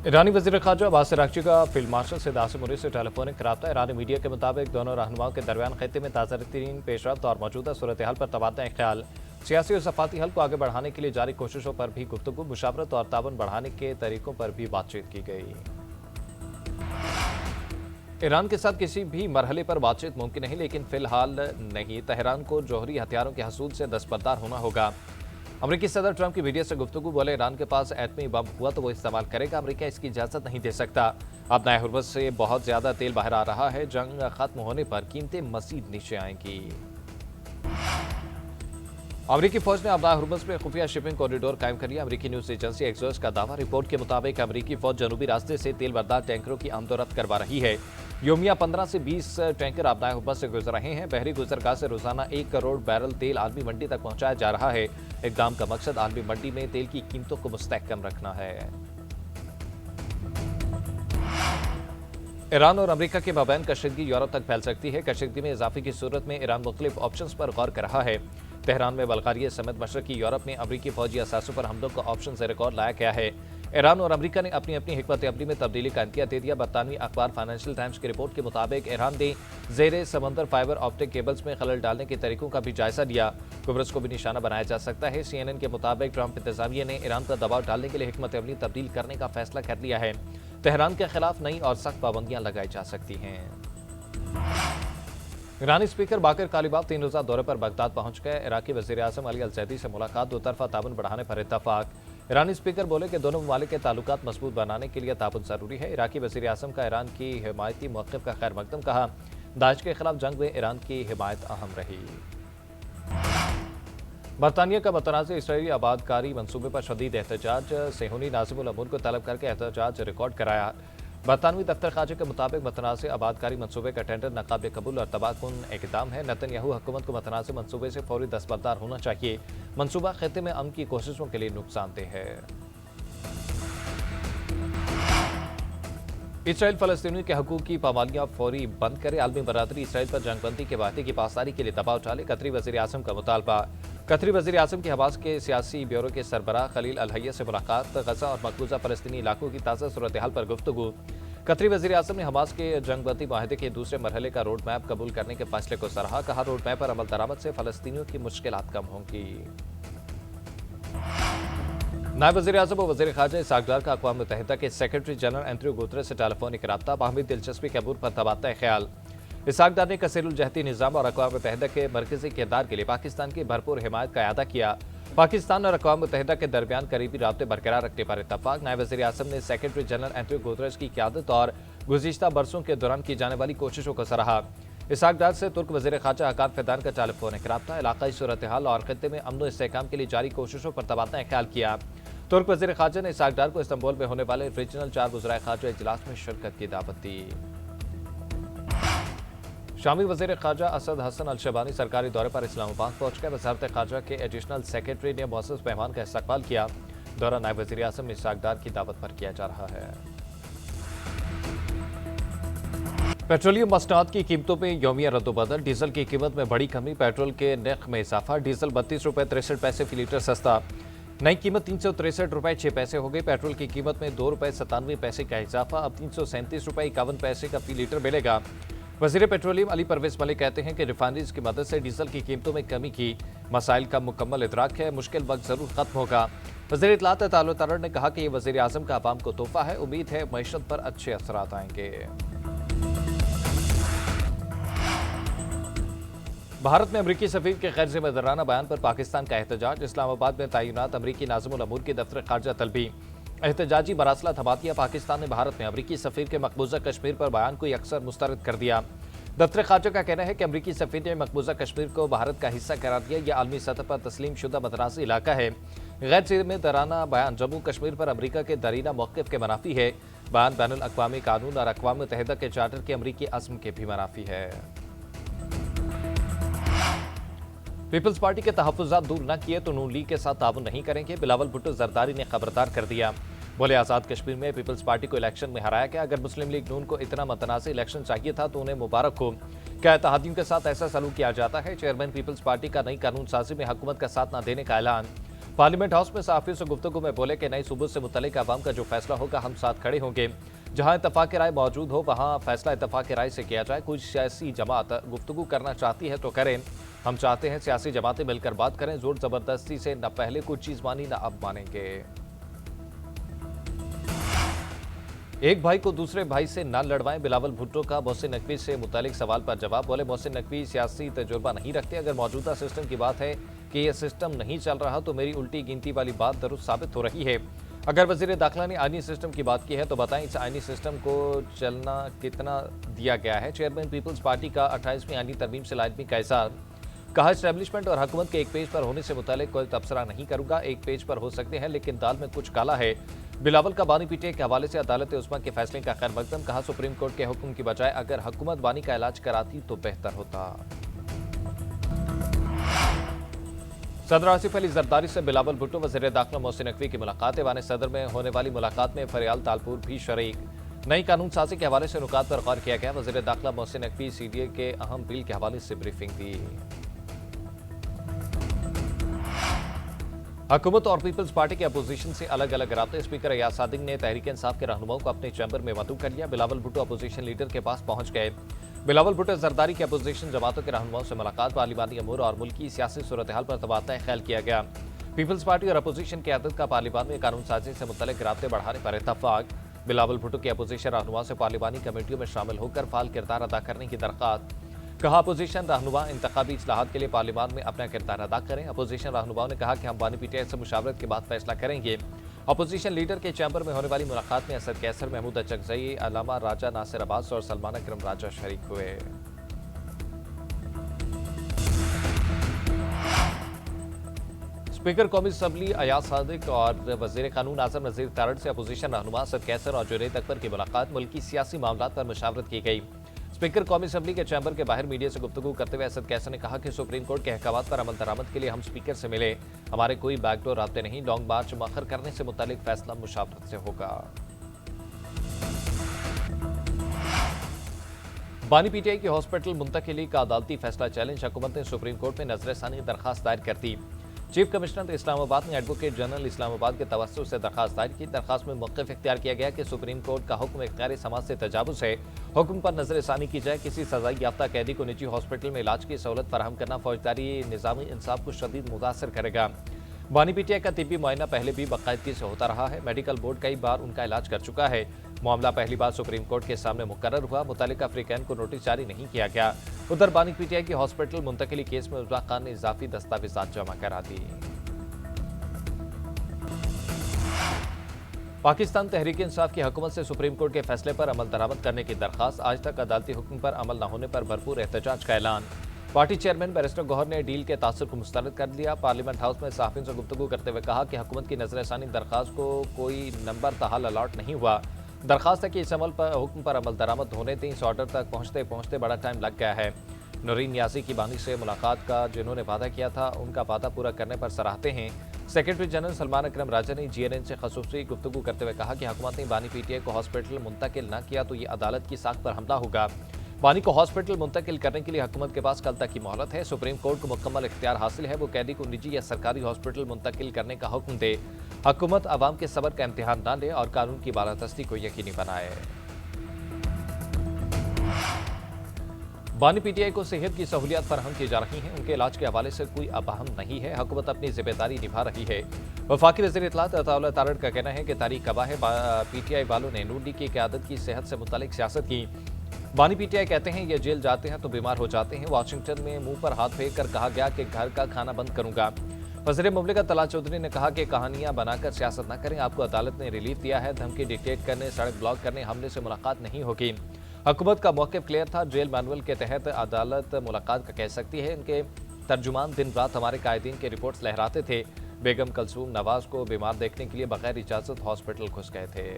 ईरानी वज़ीर ख़ारजा अब्बास अराग़ची का field marshal Syed Asim Munir से टेलीफोनिक रब्ता। ईरानी मीडिया के मुताबिक दोनों रहनुमाओं के दरमियान खित्ते में ताज़ा तरीन पेशरफ्त और मौजूदा सूरत हाल पर तबादला ख्याल, सियासी और सफ़ाती हल को आगे बढ़ाने के लिए जारी कोशिशों पर भी गुफ्तगू, मुशावरत और ताउन बढ़ाने के तरीकों पर भी बातचीत की गई। ईरान के साथ किसी भी मरहले पर बातचीत मुमकिन नहीं, लेकिन फिलहाल नहीं। तेहरान को जौहरी हथियारों के हसूल से दस्तबरदार होना होगा। अमेरिकी सदर ट्रंप की मीडिया से गुफ्तगू, बोले ईरान के पास एटमी बम हुआ तो वो इस्तेमाल करेगा, अमेरिका इसकी इजाजत नहीं दे सकता। अब नए हुर्मुज़ से बहुत ज्यादा तेल बाहर आ रहा है, जंग खत्म होने पर कीमतें मजीद नीचे आएंगी। अमेरिकी फौज ने अब नए हुर्मुज़ में खुफिया शिपिंग कॉरिडोर कायम कर लिया। अमेरिकी न्यूज एजेंसी एक्सोस का दावा। रिपोर्ट के मुताबिक अमेरिकी फौज जनूबी रास्ते से तेल बरदार टैंकरों की आमदोरफ्त करवा रही है। योमिया 15 से 20 टैंकर अब नए हुर्मुज़ से गुजर रहे हैं। बहरी गुजरगाह से रोजाना 1 करोड़ बैरल तेल आलमी मंडी तक पहुंचाया जा रहा है। इक़दाम का मकसद आलमी मंडी में तेल की कीमतों को मुस्तहकम रखना है। ईरान और अमेरिका के माबैन कशीदगी यूरोप तक फैल सकती है। कशीदगी में इजाफे की सूरत में ईरान मुख्तलिफ ऑप्शंस पर गौर कर रहा है। तेहरान में बल्गारिया समेत मशरकी यूरोप में अमेरिकी फौजी असासों पर हमलों का ऑप्शन से रिकॉर्ड लाया गया है। ईरान और अमेरिका ने अपनी अपनी हिकमत अमली में तब्दीली का इंतिया दे दिया। बरतानवी अखबार फाइनेंशियल टाइम्स की रिपोर्ट के मुताबिक ईरान ने ज़ेरे समंदर फाइबर ऑप्टिक केबल्स में खलल डालने के तरीकों का भी जायजा लिया। कुब्रस को भी निशाना बनाया जा सकता है। CNN के मुताबिक ट्रंप इंतजामिया ने ईरान पर दबाव डालने के लिए हिकमत अमली तब्दील करने का फैसला कर लिया है। तेहरान के खिलाफ नई और सख्त पाबंदियां लगाई जा सकती हैं। ईरानी स्पीकर बाकर कालिबाफ 3 रोज़ा दौरे पर बगदाद पहुंच गए। इराकी वज़ीर आज़म अली अल-ज़ैदी से मुलाकात, दो तरफा ताउन बढ़ाने पर इत्तफाक। ईरानी स्पीकर बोले कि दोनों ममालिक के ताल्लुकात मजबूत बनाने के लिए ताउन जरूरी है। इराकी वज़ीर आज़म का ईरान की हिमायती मौक़िफ़ का खैर मकदम, कहा दाइश के खिलाफ जंग में ईरान की हिमायत अहम रही। बरतानिया का मतनाज़ इसराइली आबादकारी मनसूबे पर शदीद एहतजाज, सेहूनी नाज़िमुल अमूर को तलब करके एहतजाज रिकॉर्ड कराया। बरतानवी दफ्तर खाजे के मुताबिक मतनाज़ आबादकारी मनसूबे का टेंडर नाकाबिल कबूल और तबाहकुन इक़दाम है। नेतन्याहू हुकूमत को मतनाज़ मनसूबे से फौरी दस्तबरदार होना चाहिए। मनसूबा खित्ते में अमन की कोशिशों के लिए नुकसानदेह है। इसराइल फ़लस्तीनियों के हकूक़ की पाबंदियां फौरी बंद करे। आलमी बरादरी इसराइल पर जंगबंदी के वादे की पासदारी के लिए दबाव डाले। कतरी वज़ीर आज़म का मुतालबा। कतरी वज़ीर आज़म की हमास के सियासी ब्यूरो के सरबराह खलील अल-हैया से मुलाकात, गजा और मकबूजा फ़लस्तीनी इलाकों की ताज़ा सूरत हाल पर गुफ्तगू। कतरी वज़ीर आज़म ने हमास के जंगबंदी माहदे के दूसरे मरहले का रोड मैप कबूल करने के फैसले को सराहा। कहा रोड मैप पर अमल दरामद से फ़लस्तीनियों की मुश्किलात कम होंगी। नायब वज़ीर आज़म और वज़ीर ख़ारजा इसहाक़ डार का अक़वाम मुत्तहिदा के सेक्रेटरी जनरल एंटोनियो गुतेरेस से टेलीफोनिक रब्ता, बाहमी दिलचस्पी के अबूर पर तबादला ख्याल। इसहाक़ डार ने कसीरुल जहती निज़ाम और अक़वाम मुत्तहिदा के मरकज़ी किरदार के लिए पाकिस्तान की भरपूर हिमायत का अदा किया। पाकिस्तान और अक़वाम मुत्तहिदा के दरमियान करीबी राब्ते बरकरार रखने पर इत्तफाक। नायब वज़ीर आज़म ने सेक्रेटरी जनरल एंटोनियो गुतेरेस की क़यादत और गुज़िश्ता बरसों के दौरान की जाने वाली कोशिशों को सराहा। इसहाक़ डार से तुर्क वज़ीर ख़ारजा हकान फ़िदान का टेलीफोनिक रब्ता, इलाक़ाई सूरत हाल और ख़ित्ते में अमन व इस्तेहकाम के लिए जारी कोशिशों पर तबादला ख्याल किया। तुर्क वज़ीर ख़ारजा ने इसहाक़ डार को इस्तांबुल में होने वाले रीजनल 4 वज़राए ख़ारजा इजलास में शिरकत की दावत दी। शामी वज़ीर ख़ारजा असद हसन अल शबानी सरकारी दौरे पर इस्लामाबाद पहुँच गए। वज़ारत ख़ारजा के एडिशनल सेक्रेटरी ने मुअज़्ज़ज़ मेहमान का इस्तक़बाल किया। दौरा नायब वज़ीर आज़म इसहाक़ डार की दावत पर किया जा रहा है। पेट्रोलियम मसनूआत की कीमतों में यौमिया रद्दोबदल, डीजल की कीमत में बड़ी कमी, पेट्रोल के नर्ख में इजाफा। डीजल 32 रुपये 63 पैसे फी लीटर सस्ता, नई कीमत 363 रुपये 6 पैसे हो गई। पेट्रोल की कीमत में 2 रुपये 97 पैसे का इजाफा, अब 337 रुपये 51 पैसे का फी लीटर मिलेगा। वज़ीर पेट्रोलियम अली परवेज़ मलिक कहते हैं कि रिफाइनरीज की मदद से डीजल की कीमतों में कमी की मसाइल का मुकम्मल इदराक है, मुश्किल वक्त ज़रूर खत्म होगा। वज़ीर इत्तलात तालो तरर ने कहा कि ये वज़ीर आज़म का अवाम को तोहफा है, उम्मीद है मईशत पर अच्छे असरात आएंगे। भारत में अमरीकी सफ़ीर के गैर ज़िम्मेदाराना बयान पर पाकिस्तान का एहतजाज। इस्लामाबाद में तैनात अमरीकी नाज़िमुल अमूर की दफ्तर ख़ारजा तलबी, एहतजाजी मरासला थमा दिया। पाकिस्तान ने भारत में अमरीकी सफ़ीर के मकबूजा कश्मीर पर बयान को अक्सर मुस्तरद कर दिया। दफ्तर ख़ारजा का कहना है कि अमरीकी सफ़ीर ने मकबूजा कश्मीर को भारत का हिस्सा करार दिया। यह आलमी सतह पर तस्लीम शुदा मतनाज़ी इलाका है। गैर ज़िम्मेदाराना बयान जम्मू कश्मीर पर अमरीका के दरीना मौक़िफ़ के मनाफी है। बयान बैनुल अक़वामी कानून और अक़वाम मुत्तहिदा के चार्टर के अमरीकी अज़्म के भी मनाफी है। पीपल्स पार्टी के तहफ़्फ़ुज़ात दूर न किए तो नून लीग के साथ ताउन नहीं करेंगे, बिलावल भुट्टो जरदारी ने खबरदार कर दिया। बोले आज़ाद कश्मीर में पीपल्स पार्टी को इलेक्शन में हराया गया। अगर मुस्लिम लीग नून को इतना मतनाज़ इलेक्शन चाहिए था तो उन्हें मुबारक हो। क्या इत्तेहादियों के साथ ऐसा सलूक किया जाता है? चेयरमैन पीपल्स पार्टी का नई कानून साजी में हुकूमत का साथ न देने का ऐलान। पार्लियामेंट हाउस में सहाफियों से गुफ्तगू में बोले कि नई सूबों से मुतल्लिक अवाम का जो फैसला होगा हम साथ खड़े होंगे। जहां इत्तफाक राय मौजूद हो वहां फैसला इत्तफाक राय से किया जाए। कुछ सियासी जमात गुफ्तगू करना चाहती है तो करें, हम चाहते हैं सियासी जमातें मिलकर बात करें। जोर जबरदस्ती से न पहले कुछ चीज मानी न अब मानेंगे। एक भाई को दूसरे भाई से न लड़वाएं, बिलावल भुट्टो का मोहसिन नकवी से मुतालिक सवाल पर जवाब। बोले मोहसिन नकवी सियासी तजुर्बा नहीं रखते। अगर मौजूदा सिस्टम की बात है कि यह सिस्टम नहीं चल रहा तो मेरी उल्टी गिनती वाली बात दुरुस्त साबित हो रही है। अगर वजीर दाखिला ने आईनी सिस्टम की बात की है तो बताएं इस आईनी सिस्टम को चलना कितना दिया गया है। चेयरमैन पीपल्स पार्टी का 28वीं आईनी तरमीम से लाजमी का इज़हार। कहा इस्टेब्लिशमेंट और हुकूमत के एक पेज पर होने से मुतालिक कोई तबसरा नहीं करूंगा। एक पेज पर हो सकते हैं लेकिन दाल में कुछ काला है। बिलावल का बानी पीटीआई के हवाले से अदालत उस्मा के फैसले का खैर मकदम। कहा सुप्रीम कोर्ट के हुक्म की बजाय अगर हुकूमत बानी का इलाज कराती तो बेहतर होता। सदर आसिफ अली जरदारी से बिलावल भुट्टो वज़ीर दाखिला मोहसिन नकवी की मुलाकात। ऐवान सदर में होने वाली मुलाकात में फरियाल तालपुर भी शरीक। नई कानून साजी के हवाले से नुकात पर गौर किया गया। वज़ीर दाखिला मोहसिन नकवी सीडीए के अहम बिल के हवाले से ब्रीफिंग दी। हुकूमत और पीपल्स पार्टी के अपोजिशन से अलग अलग राब्ते। स्पीकर अयाज सादिक ने तहरीक इंसाफ के रहनुमाओं को अपने चैम्बर में मदऊ कर लिया। बिलावल भुट्टो अपोजिशन लीडर के पास पहुंच गए। बिलावल भुट्टो जरदारी के अपोजिशन जमातों के रहनुमाओं से मुलाकात। पार्लिमानी अमूर और मुल्की सियासी सूरत हाल पर तबादला ख्याल किया गया। पीपल्स पार्टी और अपोजिशन की क़यादत का पार्लिमान में कानून साजी से मुतल्लिक राब्ते बढ़ाने पर इत्तफाक। बिलावल भुट्टो की अपोजिशन रहनुमा से पार्लिमानी कमेटियों में शामिल होकर फाल किरदार अदा करने की दरख्वास्त। कहा अपोजिशन रहनुमा इंतखाबी इस्लाहात के लिए पार्लिमान में अपना किरदार अदा करें। अपोजिशन रहनुमाओं ने कहा कि हम बानी पीटीआई से मुशावरत के बाद फैसला करेंगे। अपोजिशन लीडर के चैम्बर में होने वाली मुलाकात में असद कैसर, महमूद अचकजई, अलामा राजा नासिर अब्बास और सलमान अकरम राजा शरीक हुए। स्पीकर कौमी असम्बली अयाज सादिक और वजीर कानून आजम नज़ीर तारड़ से अपोजिशन रहनुमा असद कैसर और जुनैद अकबर की मुलाकात। मुल्की सियासी मामलात पर मुशावरत की गई। स्पीकर कौमी असम्बली के चैम्बर के बाहर मीडिया से गुफ्तगू करते हुए असद कैसर ने कहा कि सुप्रीम कोर्ट के अहकामात पर अमल दरामद के लिए हम स्पीकर से मिले। हमारे कोई बैकडोर राब्ते नहीं। लॉन्ग मार्च मअखर करने से मुतालिक फैसला मुशावरत से होगा। बानी पीटीआई की हॉस्पिटल मुंतकिली का अदालती फैसला चैलेंज। हुकूमत ने सुप्रीम कोर्ट में नजरसानी दरखास्त दायर कर दी। चीफ कमिश्नर इस्लामाबाद ने एडवोकेट जनरल इस्लामाबाद के तवस्सुस से दरखास्त दायर की। दरखास्त में मौक़िफ़ इख्तियार किया गया कि सुप्रीम कोर्ट का हुक्म इख्तियार समाज से तजावुज़ है। हुक्म पर नजरसानी की जाए। किसी सजाई याफ्ता कैदी को निजी हॉस्पिटल में इलाज की सहूलत फराहम करना फौजदारी निज़ामी इंसाफ को शदीद मुतासर करेगा। बानी पीटीआई का तिब्बी मुआयना पहले भी बाकायदगी से होता रहा है। मेडिकल बोर्ड कई बार उनका इलाज कर चुका है। मामला पहली बार सुप्रीम कोर्ट के सामने मुकर्रर हुआ। मुतल्लिका फ्रीकैन को नोटिस जारी नहीं किया गया। उधर बानी पीटीआई की हॉस्पिटल मुंतकिली केस में उजमा खान ने इजाफी दस्तावेजात जमा करा दी। पाकिस्तान तहरीक इंसाफ की हुकूमत से सुप्रीम कोर्ट के फैसले पर अमल दरामद करने की दरखास्त। आज तक अदालती हुक्म पर अमल न होने पर भरपूर एहतजाज का ऐलान। पार्टी चेयरमैन बैरिस्टर गौहर ने डील के तासुर को मुस्तरद कर दिया। पार्लियामेंट हाउस में सहाफ़ियों से गुफ्तगू करते हुए कहा कि हुकूमत की नजरसानी दरखास्त को कोई नंबर ताहाल अलॉट नहीं हुआ। दरखास्त है कि इस अमल पर हुक्म पर अमल दरामद होने थे। इस ऑर्डर तक पहुँचते पहुँचते बड़ा टाइम लग गया है। नूरीन नियाज़ी की बानी से मुलाकात का जिन्होंने वादा किया था उनका वादा पूरा करने पर सराहते हैं। सेक्रेटरी जनरल सलमान अकरम राजा ने जीएनएन से खसूसी गुफ्तगू करते हुए कहा कि हुकूमत ने बानी पीटीआई को हॉस्पिटल मुंतकिल न किया तो ये अदालत की साख पर हमला होगा। बानी को हॉस्पिटल मुंतकिल करने के लिए हुकूमत के पास कल तक की मोहलत है। सुप्रीम कोर्ट को मुकम्मल इख्तियार हासिल है। वो कैदी को निजी या सरकारी हॉस्पिटल मुंतकिल करने का हुक्म दे। हुकूमत अवाम के सब्र का इम्तिहान न ले और कानून की बालादस्ती को यकीनी बनाए। बानी पीटीआई को सेहत की सहूलियात फराहम की जा रही हैं। उनके इलाज के हवाले से कोई अबहम नहीं है। हुकूमत अपनी जिम्मेदारी निभा रही है। वफाकी वज़ीर इत्तलात अताउल्लाह तारड़ का कहना है कि तारीख गवाह है पीटीआई वालों ने नून लीग की क़यादत की सेहत से मुतालिक सियासत की। बानी पीटीआई कहते हैं ये जेल जाते हैं तो बीमार हो जाते हैं। वाशिंगटन में मुंह पर हाथ फेंक कर कहा गया कि घर का खाना बंद करूंगा। वज़ीर मुमलिकत तलात चौधरी ने कहा कि कहानियां बनाकर सियासत न करें। आपको अदालत ने रिलीफ दिया है। धमकी डिक्टेट करने, सड़क ब्लॉक करने, हमले से मुलाकात नहीं होगी। हुकूमत का मौक़िफ़ क्लियर था। जेल मैनुअल के तहत अदालत मुलाकात का कह सकती है। इनके तर्जुमान दिन रात हमारे कायदीन के रिपोर्ट्स लहराते थे। बेगम कलसूम नवाज को बीमार देखने के लिए बगैर इजाज़त हॉस्पिटल घुस गए थे।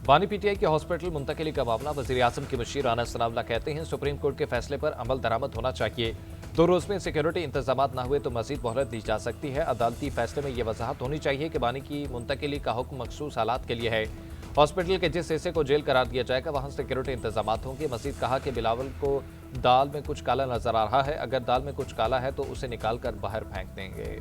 बानी पीटीआई के हॉस्पिटल मुंतकिली का मामला। वज़ीर आज़म की मुशीर राना सनाउल्लाह कहते हैं सुप्रीम कोर्ट के फैसले पर अमल दरामद होना चाहिए। 2 रोज़ में सिक्योरिटी इंतजाम न हुए तो मज़ीद मोहलत दी जा सकती है। अदालती फैसले में यह वजाहत होनी चाहिए कि बानी की मुंतकिली का हुक्म मखसूस हालात के लिए है। हॉस्पिटल के जिस हिस्से को जेल करार दिया जाएगा वहाँ सिक्योरिटी इंतजाम होंगे। मज़ीद कहा कि बिलावल को दाल में कुछ काला नजर आ रहा है, अगर दाल में कुछ काला है तो उसे निकालकर बाहर फेंक देंगे।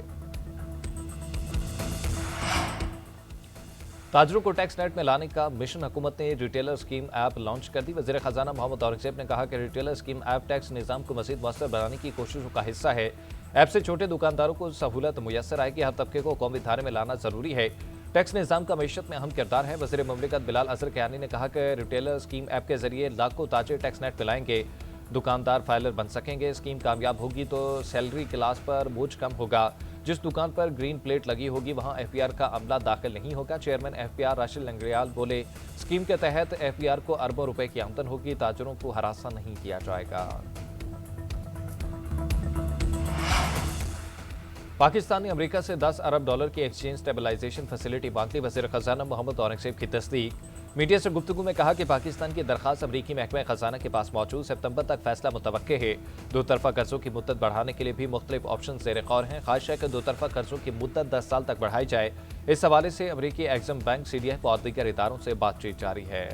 ताजरों को टैक्स नेट में लाने का मिशन हुकूमत ने रिटेलर स्कीम ऐप लॉन्च कर दी। वज़ीर खजाना मोहम्मद औरंगजेब ने कहा कि रिटेलर स्कीम ऐप टैक्स निज़ाम को मज़ीद मौसर बनाने की कोशिशों का हिस्सा है। ऐप से छोटे दुकानदारों को सहूलत मुयसर आएगी, हर तबके को कौमी धारे में लाना जरूरी है। टैक्स निज़ाम का मईशत में अहम किरदार है। वज़ीर मुमलिकत बिलाल अजहर कियानी ने कहा कि रिटेलर स्कीम ऐप के जरिए लाखों ताजिर टैक्स नेट में लाएंगे, दुकानदार फाइलर बन सकेंगे। स्कीम कामयाब होगी तो सैलरी क्लास पर बोझ कम होगा। जिस दुकान पर ग्रीन प्लेट लगी होगी वहां एफपीआर का अमला दाखिल नहीं होगा। चेयरमैन एफपीआर राशिद लंगड़ियाल बोले, स्कीम के तहत एफपीआर को अरबों रुपए की आमदन होगी, ताजरों को हरासा नहीं किया जाएगा। पाकिस्तान ने अमेरिका से 10 अरब डॉलर की एक्सचेंज स्टेबलाइजेशन फैसिलिटी मांग ली। वज़ीर खजाना मोहम्मद औरंगजेब की तस्दीक। मीडिया से गुफ्तगू में कहा कि पाकिस्तान की दरखास्त अमरीकी महकमा खजाना के पास मौजूद, सितंबर तक फैसला मुतवक्के है। दो तरफा कर्जों की मुद्दत बढ़ाने के लिए भी मुख्तलिफ ऑप्शन ज़ेर गौर हैं। ख्वाहिश है कि दो तरफा कर्जों की मुद्दत 10 साल तक बढ़ाई जाए। इस हवाले से अमरीकी एग्जिम बैंक, CDF और दीगर इदारों से बातचीत जारी है।